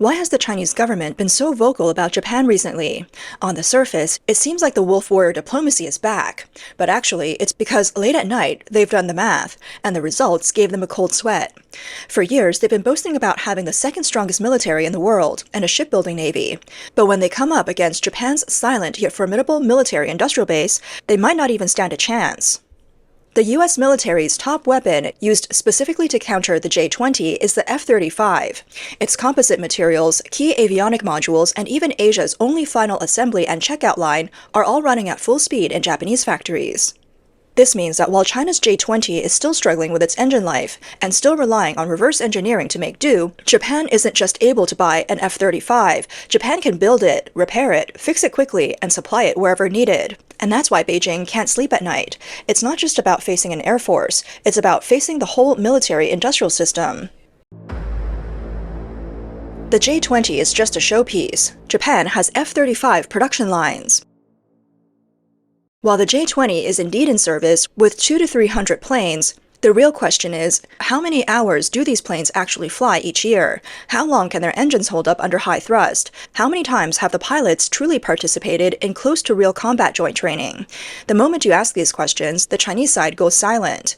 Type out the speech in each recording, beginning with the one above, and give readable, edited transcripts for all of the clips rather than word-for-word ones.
Why has the Chinese government been so vocal about Japan recently? On the surface, it seems like the wolf warrior diplomacy is back. But actually, it's because late at night, they've done the math, and the results gave them a cold sweat. For years, they've been boasting about having the second strongest military in the world, and a shipbuilding navy. But when they come up against Japan's silent yet formidable military-industrial base, they might not even stand a chance. The U.S. military's top weapon, used specifically to counter the J-20, is the F-35. Its composite materials, key avionic modules, and even Asia's only final assembly and checkout line are all running at full speed in Japanese factories. This means that while China's J-20 is still struggling with its engine life and still relying on reverse engineering to make do, Japan isn't just able to buy an F-35. Japan can build it, repair it, fix it quickly, and supply it wherever needed. And that's why Beijing can't sleep at night. It's not just about facing an air force, it's about facing the whole military-industrial system. The J-20 is just a showpiece. Japan has F-35 production lines. While the J-20 is indeed in service with 200 to 300 planes, the real question is, how many hours do these planes actually fly each year? How long can their engines hold up under high thrust? How many times have the pilots truly participated in close-to-real combat joint training? The moment you ask these questions, the Chinese side goes silent.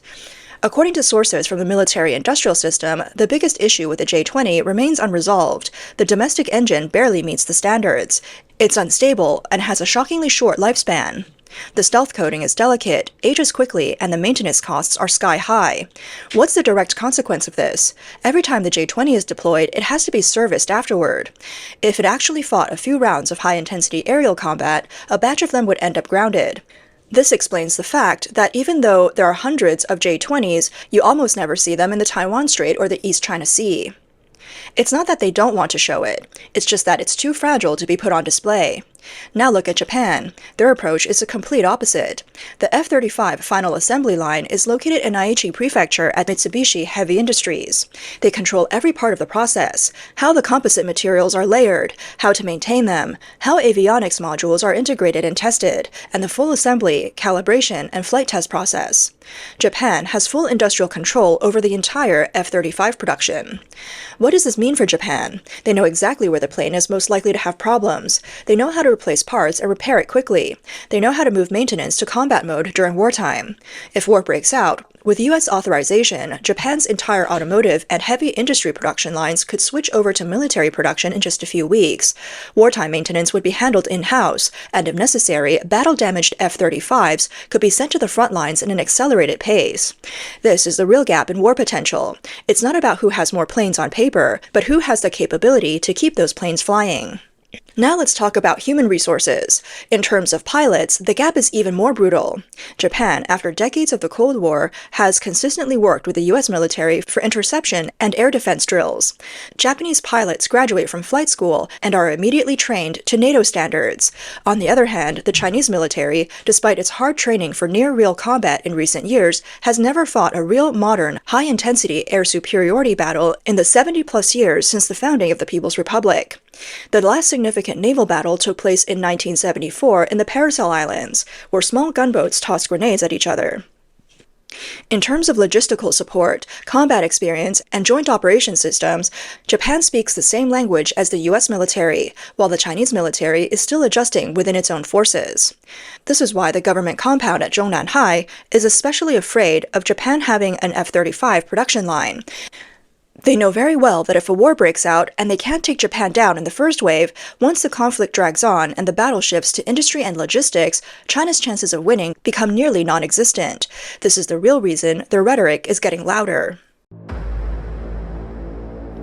According to sources from the military-industrial system, the biggest issue with the J-20 remains unresolved. The domestic engine barely meets the standards. It's unstable and has a shockingly short lifespan. The stealth coating is delicate, ages quickly, and the maintenance costs are sky-high. What's the direct consequence of this? Every time the J-20 is deployed, it has to be serviced afterward. If it actually fought a few rounds of high-intensity aerial combat, a batch of them would end up grounded. This explains the fact that even though there are hundreds of J-20s, you almost never see them in the Taiwan Strait or the East China Sea. It's not that they don't want to show it, it's just that it's too fragile to be put on display. Now look at Japan. Their approach is the complete opposite. The F-35 final assembly line is located in Aichi Prefecture at Mitsubishi Heavy Industries. They control every part of the process, how the composite materials are layered, how to maintain them, how avionics modules are integrated and tested, and the full assembly, calibration, and flight test process. Japan has full industrial control over the entire F-35 production. What does this mean for Japan? They know exactly where the plane is most likely to have problems. They know how to replace parts and repair it quickly. They know how to move maintenance to combat mode during wartime. If war breaks out, with U.S. authorization, Japan's entire automotive and heavy industry production lines could switch over to military production in just a few weeks. Wartime maintenance would be handled in-house, and if necessary, battle-damaged F-35s could be sent to the front lines in an accelerated pace. This is the real gap in war potential. It's not about who has more planes on paper, but who has the capability to keep those planes flying. Now let's talk about human resources. In terms of pilots, the gap is even more brutal. Japan, after decades of the Cold War, has consistently worked with the U.S. military for interception and air defense drills. Japanese pilots graduate from flight school and are immediately trained to NATO standards. On the other hand, the Chinese military, despite its hard training for near-real combat in recent years, has never fought a real modern, high-intensity air superiority battle in the 70-plus years since the founding of the People's Republic. The last significant naval battle took place in 1974 in the Paracel Islands, where small gunboats tossed grenades at each other. In terms of logistical support, combat experience, and joint operation systems, Japan speaks the same language as the U.S. military, while the Chinese military is still adjusting within its own forces. This is why the government compound at Zhongnanhai is especially afraid of Japan having an F-35 production line. They know very well that if a war breaks out and they can't take Japan down in the first wave, once the conflict drags on and the battle shifts to industry and logistics, China's chances of winning become nearly non-existent. This is the real reason their rhetoric is getting louder.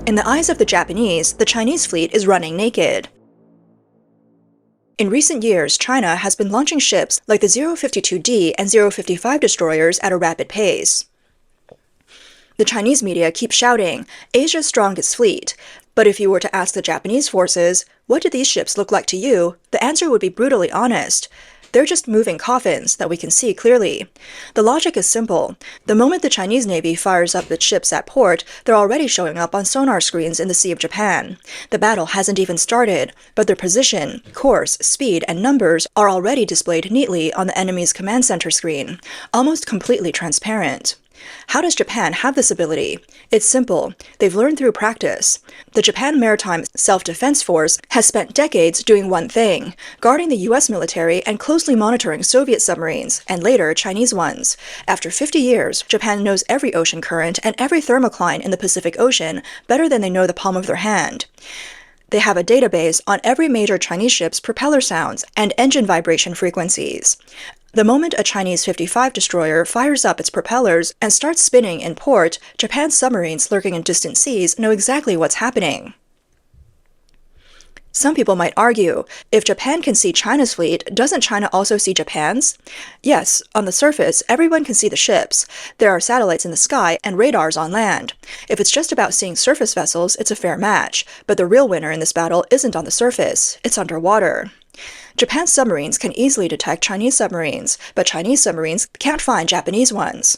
In the eyes of the Japanese, the Chinese fleet is running naked. In recent years, China has been launching ships like the 052D and 055 destroyers at a rapid pace. The Chinese media keep shouting, Asia's strongest fleet. But if you were to ask the Japanese forces, what do these ships look like to you, the answer would be brutally honest. They're just moving coffins that we can see clearly. The logic is simple. The moment the Chinese Navy fires up its ships at port, they're already showing up on sonar screens in the Sea of Japan. The battle hasn't even started, but their position, course, speed, and numbers are already displayed neatly on the enemy's command center screen, almost completely transparent. How does Japan have this ability? It's simple. They've learned through practice. The Japan Maritime Self-Defense Force has spent decades doing one thing, guarding the US military and closely monitoring Soviet submarines, and later Chinese ones. After 50 years, Japan knows every ocean current and every thermocline in the Pacific Ocean better than they know the palm of their hand. They have a database on every major Chinese ship's propeller sounds and engine vibration frequencies. The moment a Chinese 55 destroyer fires up its propellers and starts spinning in port, Japan's submarines lurking in distant seas know exactly what's happening. Some people might argue, if Japan can see China's fleet, doesn't China also see Japan's? Yes, on the surface, everyone can see the ships. There are satellites in the sky and radars on land. If it's just about seeing surface vessels, it's a fair match. But the real winner in this battle isn't on the surface, it's underwater. Japan's submarines can easily detect Chinese submarines, but Chinese submarines can't find Japanese ones.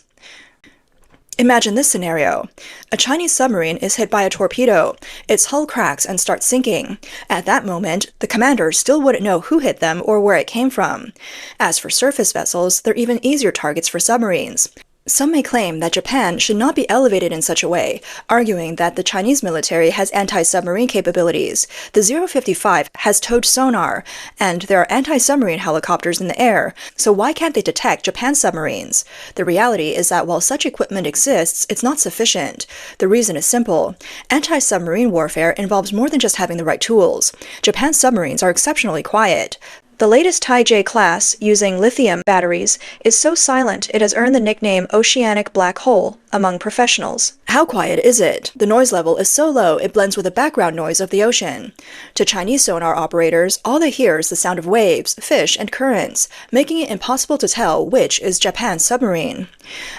Imagine this scenario. A Chinese submarine is hit by a torpedo. Its hull cracks and starts sinking. At that moment, the commander still wouldn't know who hit them or where it came from. As for surface vessels, they're even easier targets for submarines. Some may claim that Japan should not be elevated in such a way, arguing that the Chinese military has anti-submarine capabilities. The 055 has towed sonar, and there are anti-submarine helicopters in the air, so why can't they detect Japan's submarines? The reality is that while such equipment exists, it's not sufficient. The reason is simple. Anti-submarine warfare involves more than just having the right tools. Japan's submarines are exceptionally quiet. The latest Taiji class, using lithium batteries, is so silent it has earned the nickname Oceanic Black Hole among professionals. How quiet is it? The noise level is so low it blends with the background noise of the ocean. To Chinese sonar operators, all they hear is the sound of waves, fish, and currents, making it impossible to tell which is Japan's submarine.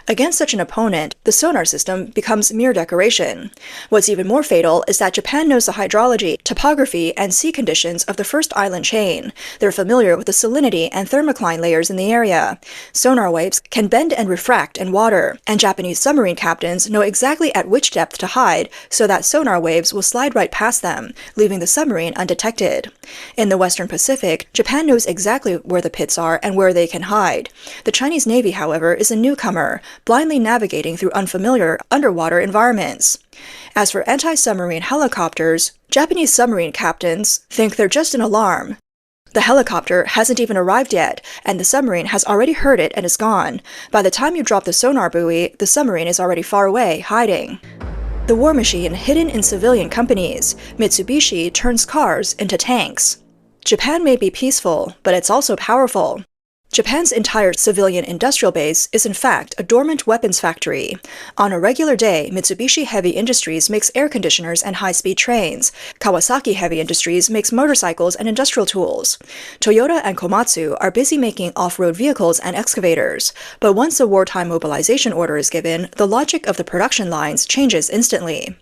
Against such an opponent, the sonar system becomes mere decoration. What's even more fatal is that Japan knows the hydrology, topography, and sea conditions of the first island chain. They're familiar with the salinity and thermocline layers in the area. Sonar waves can bend and refract in water, and Japanese submarine captains know exactly at which depth to hide so that sonar waves will slide right past them, leaving the submarine undetected. In the Western Pacific, Japan knows exactly where the pits are and where they can hide. The Chinese Navy, however, is a newcomer, blindly navigating through unfamiliar underwater environments. As for anti-submarine helicopters, Japanese submarine captains think they're just an alarm. The helicopter hasn't even arrived yet, and the submarine has already heard it and is gone. By the time you drop the sonar buoy, the submarine is already far away, hiding. The war machine hidden in civilian companies. Mitsubishi turns cars into tanks. Japan may be peaceful, but it's also powerful. Japan's entire civilian industrial base is in fact a dormant weapons factory. On a regular day, Mitsubishi Heavy Industries makes air conditioners and high-speed trains. Kawasaki Heavy Industries makes motorcycles and industrial tools. Toyota and Komatsu are busy making off-road vehicles and excavators. But once a wartime mobilization order is given, the logic of the production lines changes instantly.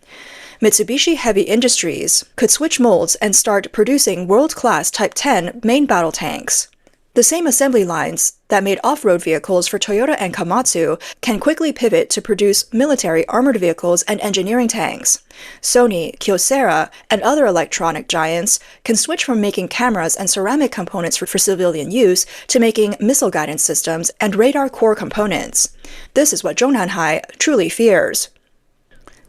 Mitsubishi Heavy Industries could switch molds and start producing world-class Type 10 main battle tanks. The same assembly lines that made off-road vehicles for Toyota and Komatsu can quickly pivot to produce military armored vehicles and engineering tanks. Sony, Kyocera, and other electronic giants can switch from making cameras and ceramic components for civilian use to making missile guidance systems and radar core components. This is what Zhongnanhai truly fears.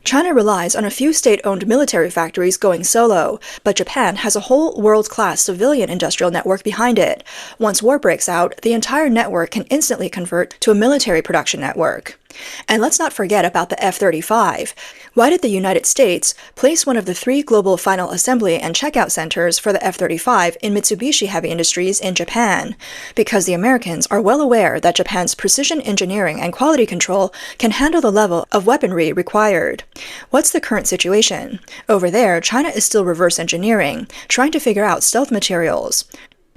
China relies on a few state-owned military factories going solo, but Japan has a whole world-class civilian industrial network behind it. Once war breaks out, the entire network can instantly convert to a military production network. And let's not forget about the F-35. Why did the United States place one of the 3 global final assembly and checkout centers for the F-35 in Mitsubishi Heavy Industries in Japan? Because the Americans are well aware that Japan's precision engineering and quality control can handle the level of weaponry required. What's the current situation? Over there, China is still reverse engineering, trying to figure out stealth materials.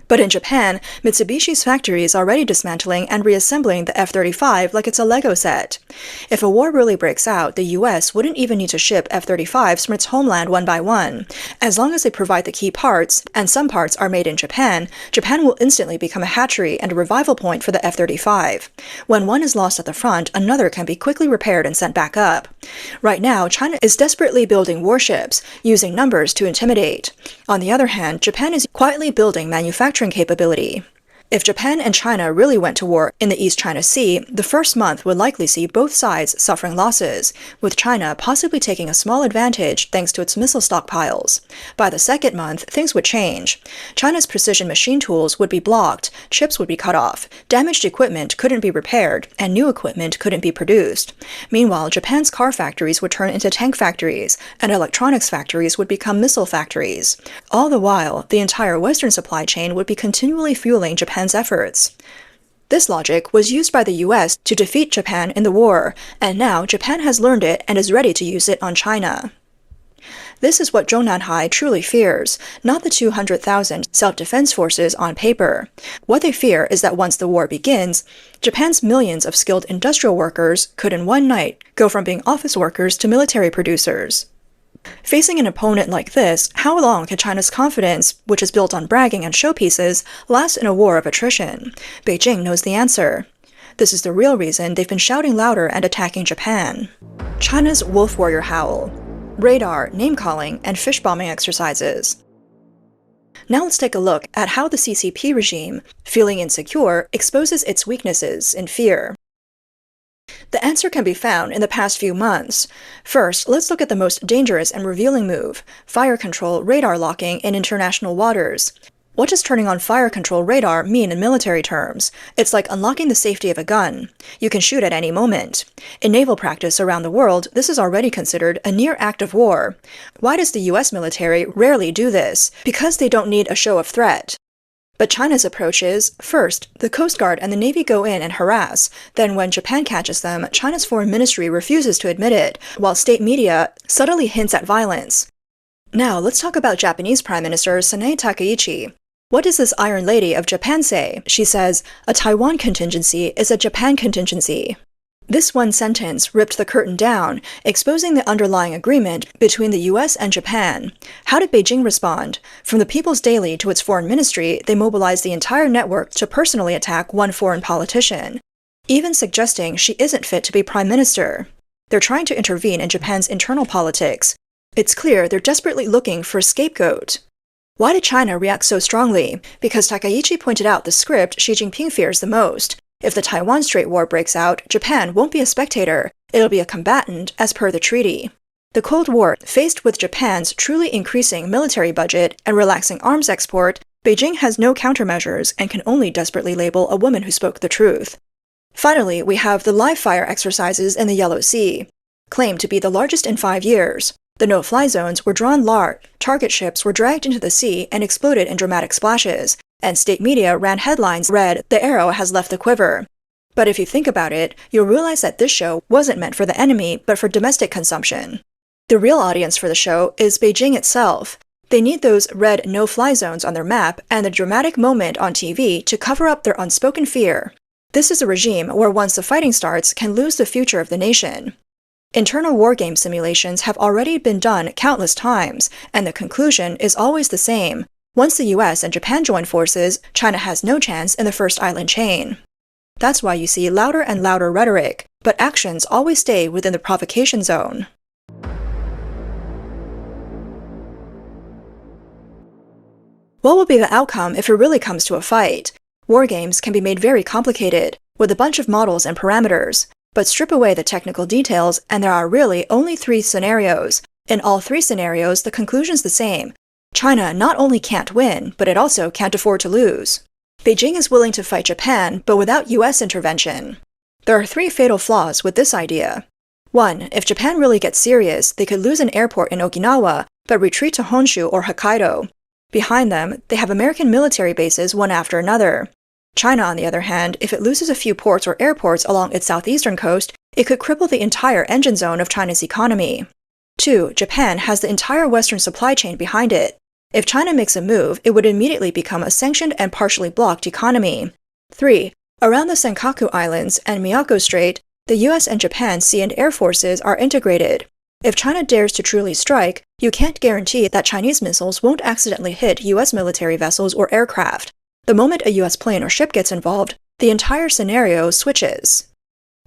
But in Japan, Mitsubishi's factory is already dismantling and reassembling the F-35 like it's a Lego set. If a war really breaks out, the US wouldn't even need to ship F-35s from its homeland one by one. As long as they provide the key parts, and some parts are made in Japan, Japan will instantly become a hatchery and a revival point for the F-35. When one is lost at the front, another can be quickly repaired and sent back up. Right now, China is desperately building warships, using numbers to intimidate. On the other hand, Japan is quietly building manufacturing capability. If Japan and China really went to war in the East China Sea, the first month would likely see both sides suffering losses, with China possibly taking a small advantage thanks to its missile stockpiles. By the second month, things would change. China's precision machine tools would be blocked, chips would be cut off, damaged equipment couldn't be repaired, and new equipment couldn't be produced. Meanwhile, Japan's car factories would turn into tank factories, and electronics factories would become missile factories. All the while, the entire Western supply chain would be continually fueling Japan's efforts. This logic was used by the US to defeat Japan in the war, and now Japan has learned it and is ready to use it on China. This is what Zhou Nanhai truly fears, not the 200,000 self-defense forces on paper. What they fear is that once the war begins, Japan's millions of skilled industrial workers could in one night go from being office workers to military producers. Facing an opponent like this, how long can China's confidence, which is built on bragging and showpieces, last in a war of attrition? Beijing knows the answer. This is the real reason they've been shouting louder and attacking Japan. China's wolf warrior howl. Radar, name-calling, and fish-bombing exercises. Now let's take a look at how the CCP regime, feeling insecure, exposes its weaknesses in fear. The answer can be found in the past few months. First, let's look at the most dangerous and revealing move, fire control radar locking in international waters. What does turning on fire control radar mean in military terms? It's like unlocking the safety of a gun. You can shoot at any moment. In naval practice around the world, this is already considered a near act of war. Why does the US military rarely do this? Because they don't need a show of threat. But China's approach is, first, the Coast Guard and the Navy go in and harass. Then when Japan catches them, China's foreign ministry refuses to admit it, while state media subtly hints at violence. Now let's talk about Japanese Prime Minister Sanae Takaichi. What does this Iron Lady of Japan say? She says, a Taiwan contingency is a Japan contingency. This one sentence ripped the curtain down, exposing the underlying agreement between the US and Japan. How did Beijing respond? From the People's Daily to its foreign ministry, they mobilized the entire network to personally attack one foreign politician, even suggesting she isn't fit to be prime minister. They're trying to intervene in Japan's internal politics. It's clear they're desperately looking for a scapegoat. Why did China react so strongly? Because Takaichi pointed out the script Xi Jinping fears the most. If the Taiwan Strait War breaks out, Japan won't be a spectator, it'll be a combatant, as per the treaty. The Cold War, faced with Japan's truly increasing military budget and relaxing arms export, Beijing has no countermeasures and can only desperately label a woman who spoke the truth. Finally, we have the live fire exercises in the Yellow Sea, claimed to be the largest in 5 years. The no-fly zones were drawn large, target ships were dragged into the sea and exploded in dramatic splashes, and state media ran headlines read, "The arrow has left the quiver." But if you think about it, you'll realize that this show wasn't meant for the enemy, but for domestic consumption. The real audience for the show is Beijing itself. They need those red no-fly zones on their map and the dramatic moment on TV to cover up their unspoken fear. This is a regime where once the fighting starts can lose the future of the nation. Internal war game simulations have already been done countless times, and the conclusion is always the same. Once the US and Japan join forces, China has no chance in the first island chain. That's why you see louder and louder rhetoric, but actions always stay within the provocation zone. What will be the outcome if it really comes to a fight? War games can be made very complicated, with a bunch of models and parameters. But strip away the technical details, and there are really only 3 scenarios. In all 3 scenarios, the conclusion's the same. China not only can't win, but it also can't afford to lose. Beijing is willing to fight Japan, but without US intervention. There are 3 fatal flaws with this idea. 1. If Japan really gets serious, they could lose an airport in Okinawa, but retreat to Honshu or Hokkaido. Behind them, they have American military bases one after another. China, on the other hand, if it loses a few ports or airports along its southeastern coast, it could cripple the entire engine zone of China's economy. 2. Japan has the entire Western supply chain behind it. If China makes a move, it would immediately become a sanctioned and partially blocked economy. 3. Around the Senkaku Islands and Miyako Strait, the US and Japan sea and air forces are integrated. If China dares to truly strike, you can't guarantee that Chinese missiles won't accidentally hit US military vessels or aircraft. The moment a US plane or ship gets involved, the entire scenario switches.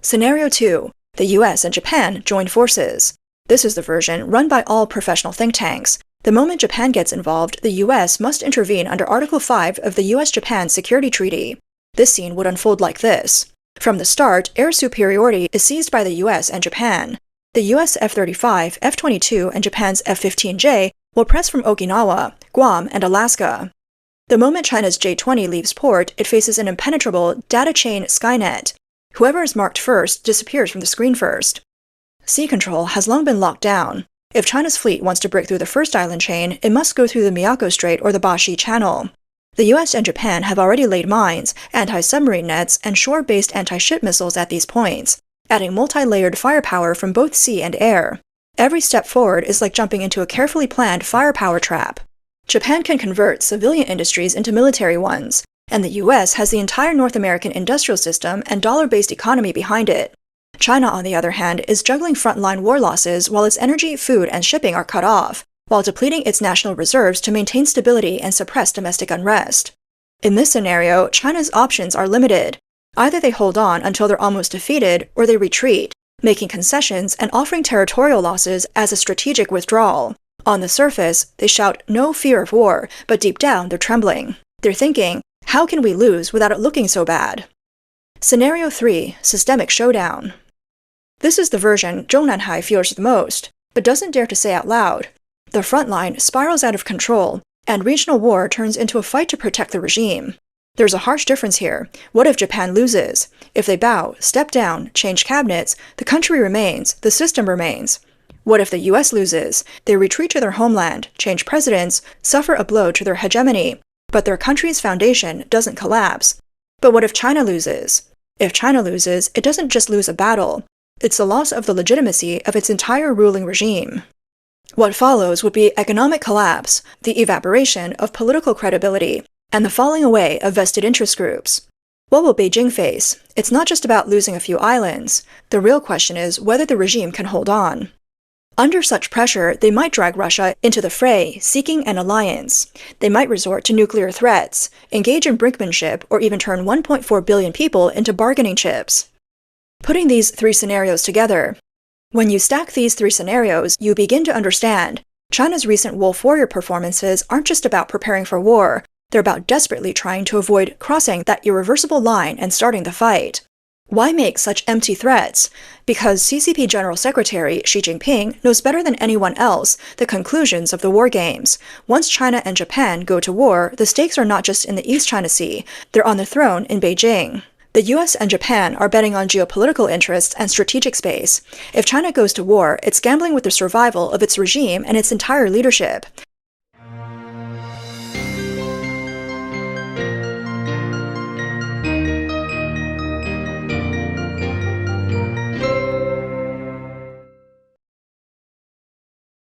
Scenario 2. The US and Japan join forces. This is the version run by all professional think tanks. The moment Japan gets involved, the US must intervene under Article 5 of the US-Japan Security Treaty. This scene would unfold like this. From the start, air superiority is seized by the US and Japan. The US F-35, F-22, and Japan's F-15J will press from Okinawa, Guam, and Alaska. The moment China's J-20 leaves port, it faces an impenetrable data chain Skynet. Whoever is marked first disappears from the screen first. Sea control has long been locked down. If China's fleet wants to break through the first island chain, it must go through the Miyako Strait or the Bashi Channel. The US and Japan have already laid mines, anti-submarine nets, and shore-based anti-ship missiles at these points, adding multi-layered firepower from both sea and air. Every step forward is like jumping into a carefully planned firepower trap. Japan can convert civilian industries into military ones, and the US has the entire North American industrial system and dollar-based economy behind it. China, on the other hand, is juggling frontline war losses while its energy, food, and shipping are cut off, while depleting its national reserves to maintain stability and suppress domestic unrest. In this scenario, China's options are limited. Either they hold on until they're almost defeated, or they retreat, making concessions and offering territorial losses as a strategic withdrawal. On the surface, they shout no fear of war, but deep down they're trembling. They're thinking, how can we lose without it looking so bad? Scenario 3. Systemic Showdown. This is the version Zhou Nanhai fears the most, but doesn't dare to say out loud. The front line spirals out of control, and regional war turns into a fight to protect the regime. There's a harsh difference here. What if Japan loses? If they bow, step down, change cabinets, the country remains, the system remains. What if the US loses? They retreat to their homeland, change presidents, suffer a blow to their hegemony, but their country's foundation doesn't collapse. But what if China loses? If China loses, it doesn't just lose a battle. It's the loss of the legitimacy of its entire ruling regime. What follows would be economic collapse, the evaporation of political credibility, and the falling away of vested interest groups. What will Beijing face? It's not just about losing a few islands. The real question is whether the regime can hold on. Under such pressure, they might drag Russia into the fray, seeking an alliance. They might resort to nuclear threats, engage in brinkmanship, or even turn 1.4 billion people into bargaining chips. Putting these three scenarios together. When you stack these three scenarios, you begin to understand China's recent wolf warrior performances aren't just about preparing for war, they're about desperately trying to avoid crossing that irreversible line and starting the fight. Why make such empty threats? Because CCP General Secretary Xi Jinping knows better than anyone else the conclusions of the war games. Once China and Japan go to war, the stakes are not just in the East China Sea, they're on the throne in Beijing. The US and Japan are betting on geopolitical interests and strategic space. If China goes to war, it's gambling with the survival of its regime and its entire leadership.